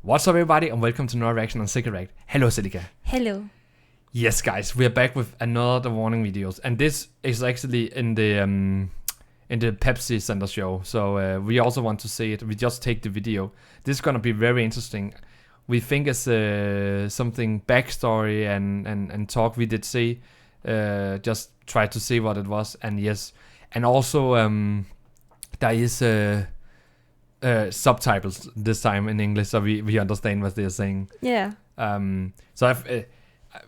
What's up, everybody, and welcome to another reaction on Cigarette. Hello, Celica. Hello. Yes, guys, we are back with another warning videos, and this is actually in the Pepsi Center show. So we also want to see it. We just take the video. This is gonna be very interesting. We think it's something backstory and talk we did see. Just try to see what it was, and yes, and also there is subtitles this time in English, so we understand what they're saying. Yeah. So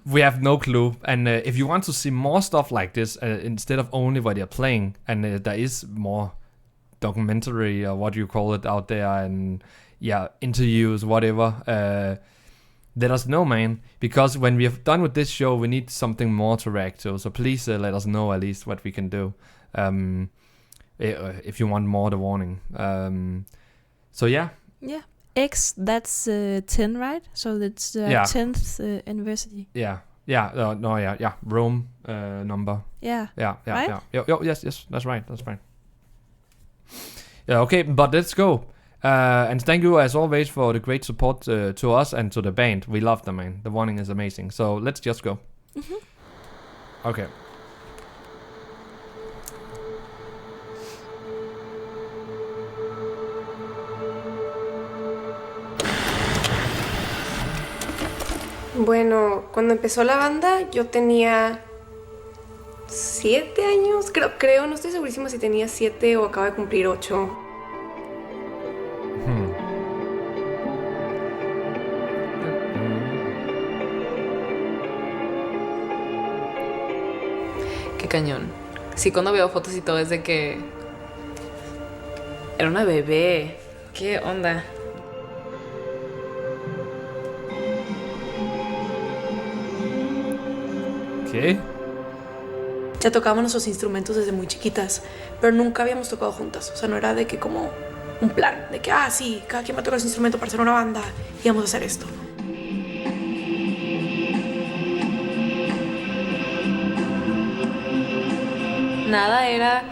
we have no clue, and if you want to see more stuff like this instead of only what they're playing, and there is more documentary or what you call it out there, and interviews, whatever, let us know, man, because when we have done with this show we need something more to react to, so please let us know at least what we can do, if you want more the warning. So yeah. X, that's 10, right? So that's the 10th anniversary. Rome number. Yeah. Right? Yes, that's right. Yeah, okay, but let's go. And thank you as always for the great support to us and to the band. We love them, man. The warning is amazing. So let's just go. Okay. Bueno, cuando empezó la banda yo tenía 7 años, creo, no estoy segurísima si tenía 7 o acaba de cumplir 8. Qué cañón. Sí, cuando veo fotos y todo es de que era una bebé. ¿Qué onda? ¿Qué? Ya tocábamos nuestros instrumentos desde muy chiquitas, pero nunca habíamos tocado juntas. O sea, no era de que como un plan, de que, sí, cada quien va a tocar su instrumento para hacer una banda y vamos a hacer esto. Nada era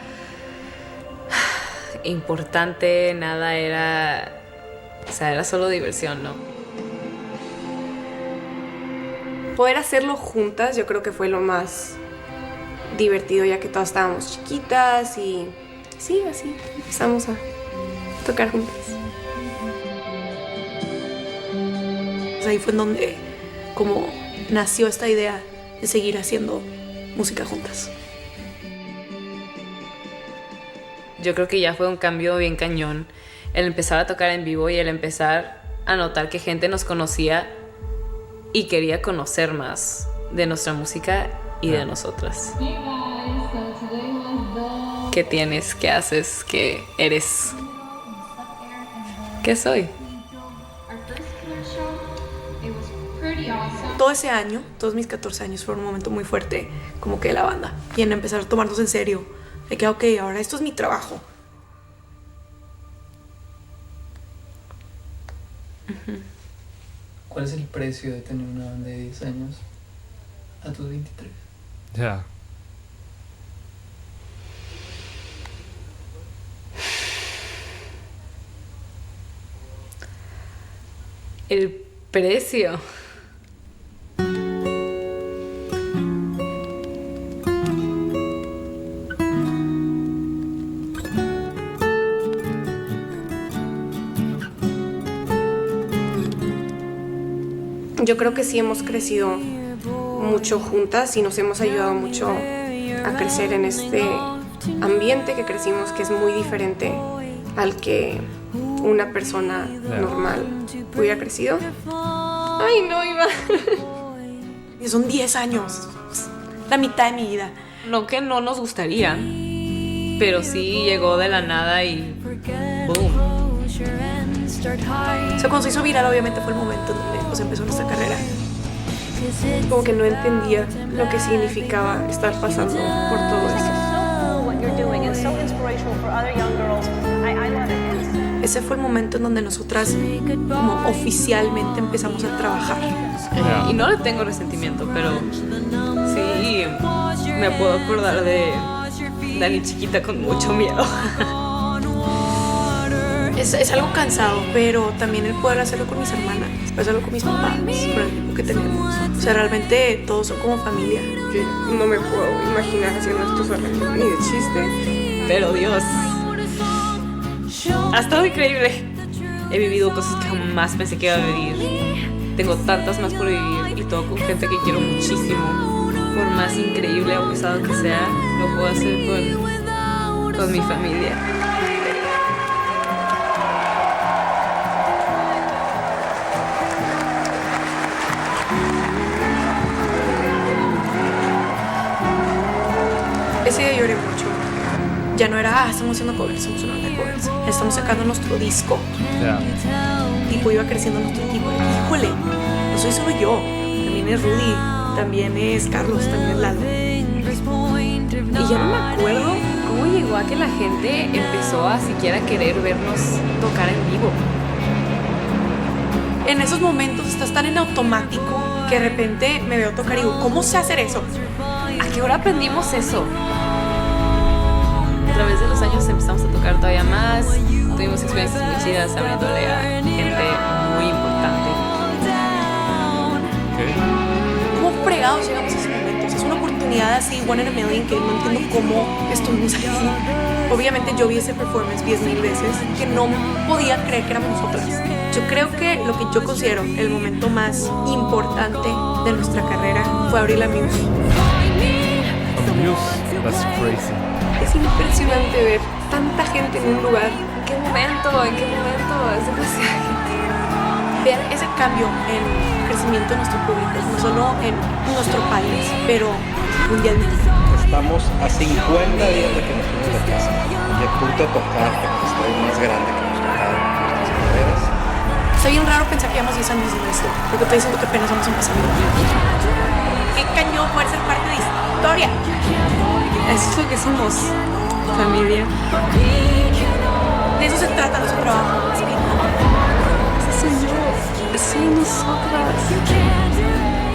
importante, nada era... O sea, era solo diversión, ¿no? Poder hacerlo juntas yo creo que fue lo más divertido, ya que todas estábamos chiquitas y sí, así empezamos a tocar juntas. Ahí fue en donde como nació esta idea de seguir haciendo música juntas. Yo creo que ya fue un cambio bien cañón el empezar a tocar en vivo y el empezar a notar que gente nos conocía y quería conocer más de nuestra música y de nosotras. ¿Qué tienes? ¿Qué haces? ¿Qué eres? ¿Qué soy? Todo ese año, todos mis 14 años fueron un momento muy fuerte como que de la banda y en empezar a tomarnos en serio, de que ok, ahora esto es mi trabajo. ¿Cuál es el precio de tener una banda de 10 años a tus 23? Ya. El precio. Yo creo que sí hemos crecido mucho juntas y nos hemos ayudado mucho a crecer en este ambiente que crecimos, que es muy diferente al que una persona normal hubiera crecido. Ay, no, iba. Son 10 años, la mitad de mi vida. No que no nos gustaría, pero sí llegó de la nada y boom. O sea, cuando se hizo viral obviamente fue el momento donde pues, empezó nuestra carrera. Como que no entendía lo que significaba estar pasando por todo esto. Ese fue el momento en donde nosotras como oficialmente empezamos a trabajar. Y no le tengo resentimiento, pero sí me puedo acordar de Dani chiquita con mucho miedo. Es algo cansado, pero también el poder hacerlo con mis hermanas, hacerlo con mis papás, con el equipo que tenemos. O sea, realmente todos son como familia. Yo no me puedo imaginar haciendo esto sola, ni de chiste. Pero Dios, ha estado increíble. He vivido cosas que jamás pensé que iba a vivir. Tengo tantas más por vivir y todo con gente que quiero muchísimo. Por más increíble o pesado que sea, lo puedo hacer con mi familia. Ese día lloré mucho. Ya no era, estamos haciendo covers, somos una banda de covers. Estamos sacando nuestro disco. Yeah. Tipo, iba creciendo nuestro equipo. Híjole, no soy solo yo. También es Rudy, también es Carlos, también es Lalo. Y ya no me acuerdo cómo llegó a que la gente empezó a siquiera querer vernos tocar en vivo. En esos momentos estás tan en automático que de repente me veo tocar y digo, ¿cómo sé hacer eso? ¿A qué hora aprendimos eso? A través de los años empezamos a tocar todavía más. Tuvimos experiencias muy chidas abriéndole a gente muy importante. ¿Cómo fregados llegamos a esos momentos? Es una oportunidad así, one in a million, que no entiendo cómo estuvimos ahí. Obviamente yo vi ese performance 10,000 veces, que no podía creer que éramos nosotras. Yo creo que lo que yo considero el momento más importante de nuestra carrera fue abrir la Muse. Muse, that's crazy. Es impresionante ver tanta gente en un lugar. ¿En qué momento? ¿En qué momento? Es demasiada gente. Ver ese cambio en el crecimiento de nuestro público, no solo en nuestro país, pero mundialmente. Estamos a 50 días de que nos fuimos de casa y a punto de tocar en el estadio más grande que hemos tocado en nuestras carreras. Está bien raro pensar que llevamos 10 años de esto, porque estoy diciendo que apenas vamos empezando. ¡Qué cañón poder ser parte de historia! Eso es lo que somos, familia. De eso se trata nuestro trabajo. Ese soy yo, ese soy nosotras.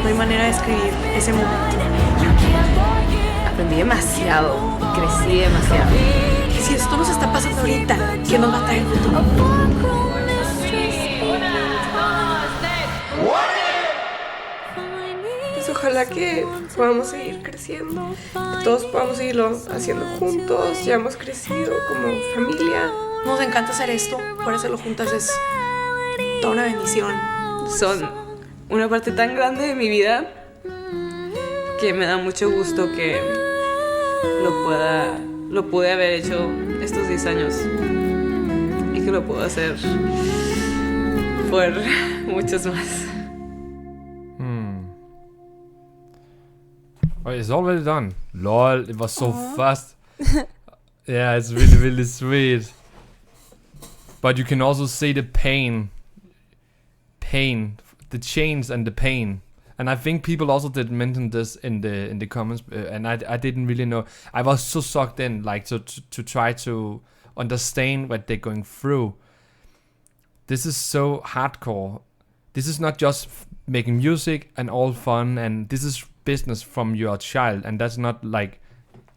No hay manera de describir ese momento. Aprendí demasiado, crecí demasiado. Y si esto nos está pasando ahorita, ¿qué nos va a traer el futuro? Pues ojalá que podamos seguir creciendo, que todos podamos seguirlo haciendo juntos. Ya hemos crecido como familia. Nos encanta hacer esto, por hacerlo juntas es toda una bendición. Son una parte tan grande de mi vida que me da mucho gusto que lo pude haber hecho estos 10 años y que lo puedo hacer por muchos más. Oh, it's already done. Lol, it was so fast. Yeah, it's really, really sweet. But you can also see the pain, the change and the pain. And I think people also did mention this in the comments, and I didn't really know. I was so sucked in, like to try to understand what they're going through. This is so hardcore. This is not just making music and all fun, and this is business from your child, and that's not like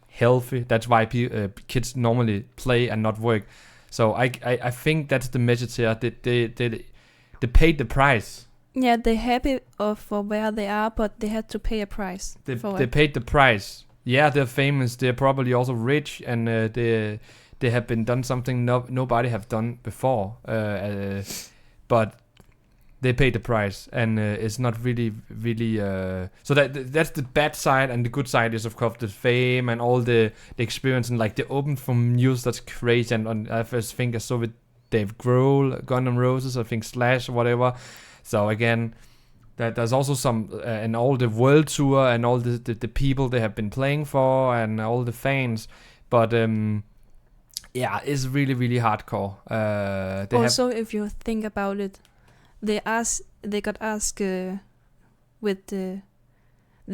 healthy. That's why kids normally play and not work. So I think that's the message here. They paid the price. Yeah, they're happy for where they are, but they had to pay a price. They paid the price. Yeah, they're famous. They're probably also rich, and they have been done something nobody have done before. But they paid the price, and it's not really. So that's the bad side, and the good side is of course the fame and all the experience and like the open from news. That's crazy, and I first think I saw with Dave Grohl, Guns N' Roses, I think Slash, whatever. So again, that there's also some and all the world tour and all the people they have been playing for and all the fans, but yeah, it's really really hardcore. Also, if you think about it, they got asked they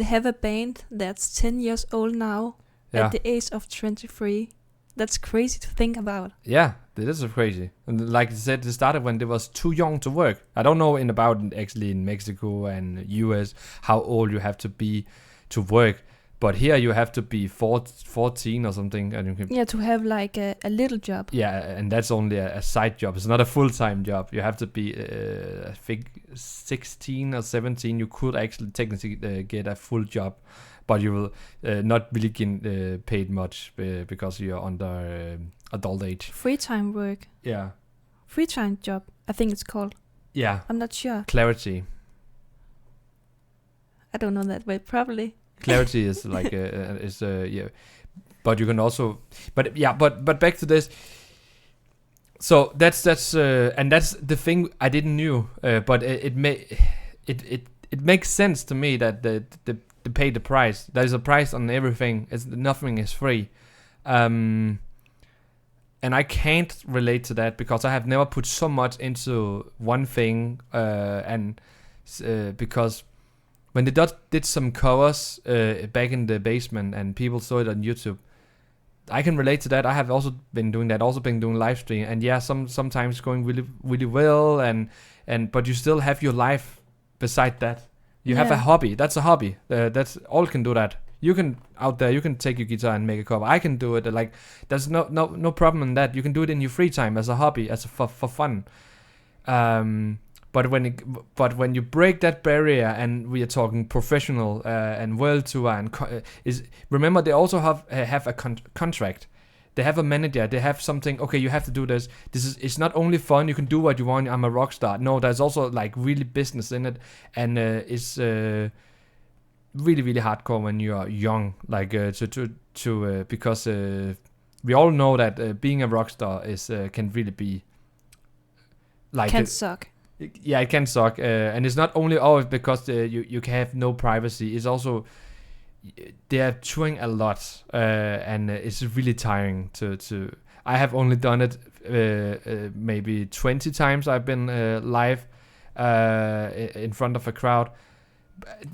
have a band that's 10 years old now, at the age of 23. That's crazy to think about. Yeah, it is crazy. And like I said, it started when they was too young to work. I don't know actually in Mexico and US how old you have to be to work, But here you have to be 14 or something, and you can. Yeah, to have like a little job. Yeah, and that's only a side job. It's not a full-time job. You have to be, I think, 16 or 17. You could actually technically get a full job, but you will not really get paid much because you're under adult age. Free time work. Yeah. Free time job, I think it's called. Yeah. I'm not sure. Clarity. I don't know that way, probably. Clarity is like yeah, but you can also, but back to this. So that's and that's the thing I didn't knew, but it makes sense to me that the pay the price. There's a price on everything. Nothing is free, and I can't relate to that because I have never put so much into one thing, and because. When they did some covers back in the basement and people saw it on YouTube, I can relate to that. I have also been doing that. Also been doing live stream, and yeah, sometimes going really really well, but you still have your life beside that. You have a hobby. That's a hobby. That's all can do that. You can out there. You can take your guitar and make a cover. I can do it. Like there's no problem in that. You can do it in your free time as a hobby, for fun. But when you break that barrier, and we are talking professional and world tour, and remember they also have a contract. They have a manager. They have something. Okay, you have to do this. It's not only fun. You can do what you want. I'm a rock star. No, there's also like really business in it, and it's really really hardcore when you are young. Like because we all know that being a rock star can really be like can suck. Yeah, it can suck, and it's not only because you can have no privacy. It's also they are touring a lot, and it's really tiring to. I have only done it maybe 20 times. I've been live in front of a crowd.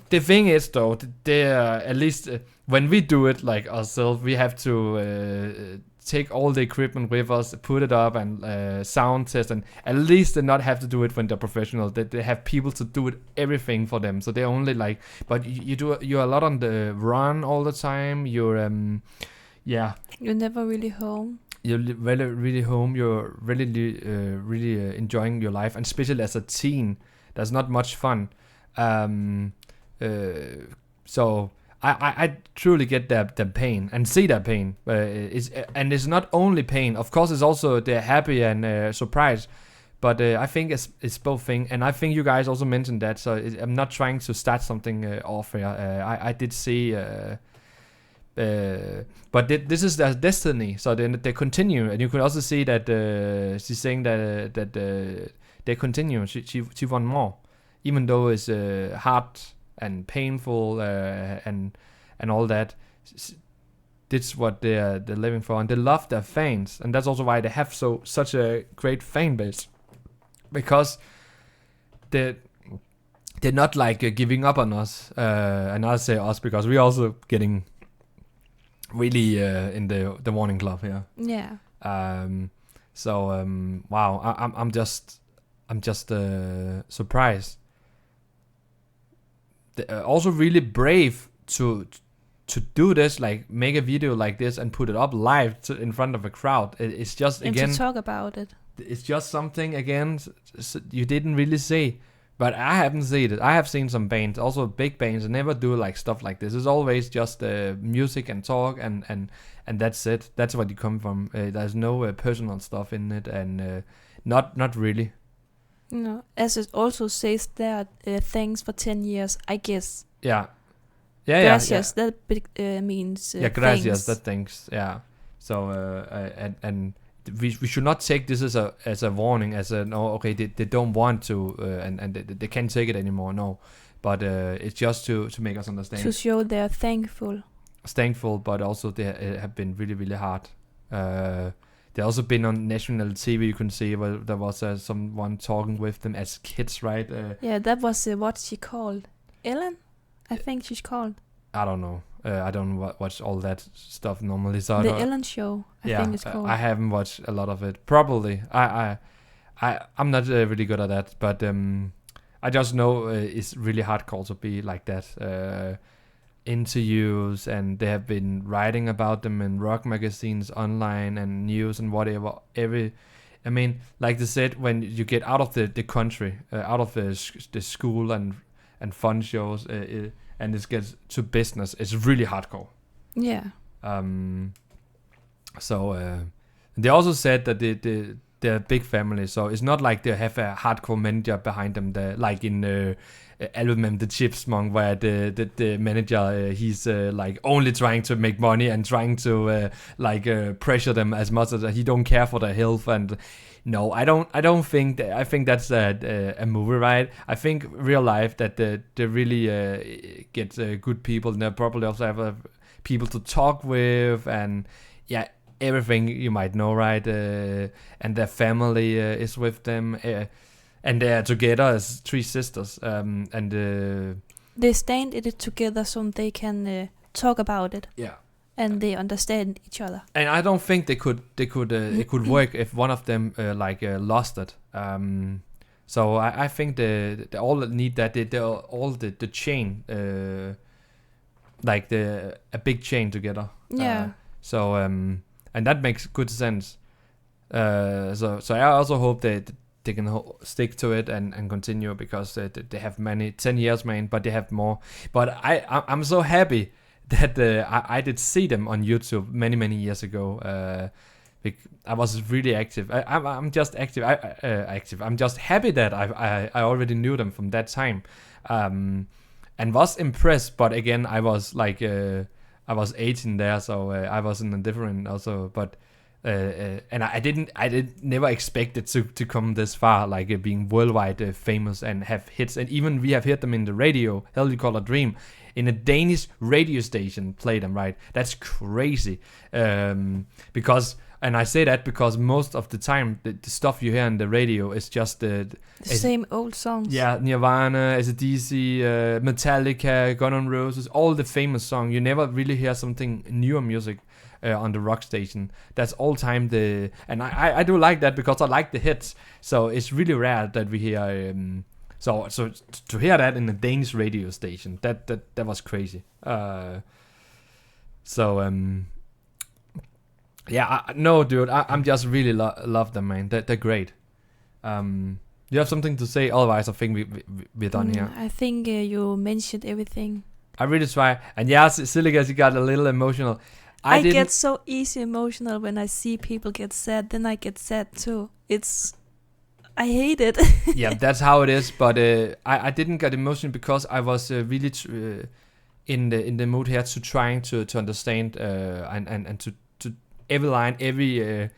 The thing is, though, at least when we do it like ourselves, we have to. Take all the equipment with us, put it up, and sound test, and at least they not have to do it when they're professional. They have people to do it everything for them. So they only like, but you're a lot on the run all the time. You're You're never really home. You're really really home. You're really enjoying your life, and especially as a teen, there's not much fun. So. I truly get the pain and see that pain. It's not only pain. Of course, it's also they're happy and surprised. But I think it's both things. And I think you guys also mentioned that. So I'm not trying to start something off here. I did see... but this is their destiny. So then they continue. And you can also see that she's saying that they continue. She want more. Even though it's hard... and painful and all that. That's what they're living for, and they love their fans, and that's also why they have such a great fan base, because they're not like giving up on us, and I'll say us because we're also getting really in the Warning Club here. Yeah. Wow, I'm just surprised. Also really brave to do this, like make a video like this and put it up live in front of a crowd. It's just and again to talk about it. It's just something again you didn't really see, but I haven't seen it. I have seen some bands, also big bands, never do like stuff like this. It's always just music and talk and that's it. That's what you come from. There's no personal stuff in it, and not really. No, as it also says there, thanks for 10 years, I guess. Yeah. Gracias, that means gracias, thanks. that thanks, yeah. So, and we should not take this as a warning, they don't want to, and they can't take it anymore, no. But it's just to make us understand. To show they're thankful. Thankful, but also they have been really, really hard. They also been on national TV. You can see where there was someone talking with them as kids, right? Yeah, that was what she called Ellen. I think she's called. I don't know. I don't watch all that stuff normally. So the Ellen Show. I think it's called. I haven't watched a lot of it. Probably. I'm not really good at that, but I just know it's really hardcore to be like that. interviews, and they have been writing about them in rock magazines, online, and news and whatever. I mean, like they said, when you get out of the country, out of the school and fun shows, and it gets to business, it's really hardcore. Yeah. So they also said that they're a big family, so it's not like they have a hardcore manager behind them, like in Alvin the Chipmunk, where the manager he's like only trying to make money and trying to pressure them as much as he don't care for their health. And no, I don't think that. I think that's a movie, right? I think real life that they really get good people, and they probably also have people to talk with, and yeah, everything you might know, right? And their family is with them, and they are together as 3 sisters. And they stand in it together so they can talk about it. Yeah. And they understand each other. And I don't think it could work if one of them lost it. So I think they all need that. They all the chain, like a big chain together. Yeah. So and that makes good sense. So I also hope that they can stick to it and continue, because they have 10 years, man, but they have more. But I'm so happy that I did see them on YouTube many years ago. I was really active. I'm just active. Active. I'm just happy that I already knew them from that time, and was impressed. But again, I was like I was 18 there, so I was in a different also. But and I never expected to come this far, like being worldwide famous and have hits. And even we have heard them in the radio. Hell You Call a Dream. In a Danish radio station play them, right? That's crazy. Because, and I say that because most of the time the stuff you hear on the radio is just the same old songs. Yeah, Nirvana, AC/DC, Metallica, Guns N' Roses, all the famous songs. You never really hear something newer music on the rock station. That's all time and I do like that, because I like the hits. So it's really rare that we hear. So to hear that in a Danish radio station, that was crazy. Yeah, no, dude, I'm just really love them, man. They're great. You have something to say? Otherwise, I think we're done here. I think you mentioned everything. I really try. And yeah, Siligas, you got a little emotional. I get so easy emotional when I see people get sad. Then I get sad too. I hate it. Yeah, that's how it is. But I didn't get emotional because I was really in the mood here to trying to understand and to every line, every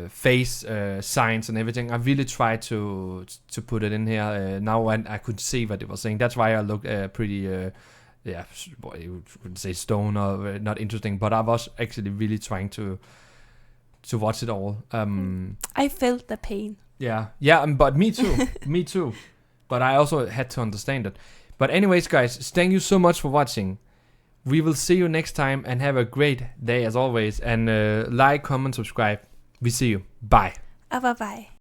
face, signs and everything. I really tried to put it in here. Now when I could see what it was saying, that's why I look pretty. Yeah, you would say stone or not interesting. But I was actually really trying to watch it all. I felt the pain. Yeah, but me too. Me too. But I also had to understand it. But anyways, guys, thank you so much for watching. We will see you next time, and have a great day as always. And like, comment, subscribe. We see you. Bye. Bye-bye.